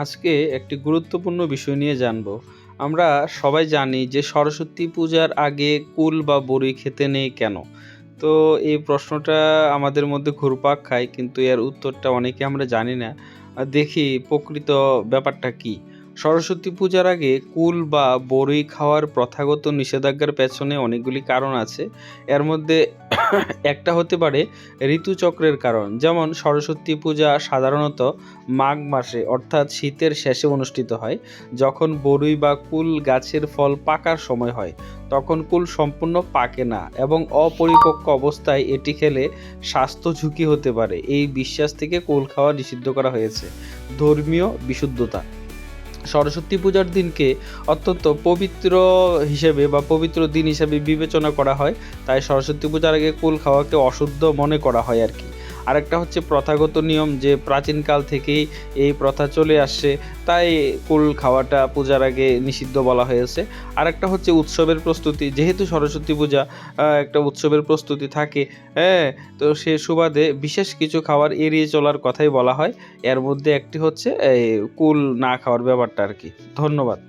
আজকে একটি গুরুত্বপূর্ণ বিষয় নিয়ে জানবো। আমরা সবাই জানি যে সরস্বতী পূজার আগে কুল বা বড়ি খেতে নেই কেন? তো এই প্রশ্নটা আমাদের মধ্যে ঘুরপাক খায়, কিন্তু এর উত্তরটা অনেকে আমরা জানি না। দেখি প্রকৃত ব্যাপারটা কী? সরস্বতী পূজার আগে কুল বা বড়ি খাওয়ার প্রথাগত নিষেধাজ্ঞার পেছনে অনেকগুলি কারণ আছে। এর মধ্যে একটা হতে পারে ঋতুচক্রের কারণ। যেমন সরস্বতী পূজা সাধারণত মাঘ মাসে অর্থাৎ শীতের শেষে অনুষ্ঠিত হয়, যখন বরই বা কুল গাছের ফল পাকার সময় হয়। তখন কুল সম্পূর্ণ পাকে না এবং অপরিপক্ক অবস্থায় এটি খেলে স্বাস্থ্য ঝুঁকি হতে পারে। এই বিশ্বাস থেকে কুল খাওয়া নিষিদ্ধ করা হয়েছে। ধর্মীয় বিশুদ্ধতা, সরস্বতী পূজার দিনকে অত্যন্ত পবিত্র হিসেবে বা পবিত্র দিন হিসেবে বিবেচনা করা হয়, তাই সরস্বতী পূজার আগে কুল খাওয়াকে অশুদ্ধ মনে করা হয় আর কি। আরেকটা হচ্ছে প্রথাগত নিয়ম, যে প্রাচীনকাল থেকেই এই প্রথা চলে আসছে, তাই কুল খাওয়াটা পূজার আগে নিষিদ্ধ বলা হয়েছে। আরেকটা হচ্ছে উৎসবের প্রস্তুতি, যেহেতু সরস্বতী পূজা একটা উৎসবের প্রস্তুতি থাকে, হ্যাঁ, তো সে সুবাদে বিশেষ কিছু খাবার এড়িয়ে চলার কথাই বলা হয়। এর মধ্যে একটি হচ্ছে এই কুল না খাওয়ার ব্যাপারটা আরকি। ধন্যবাদ।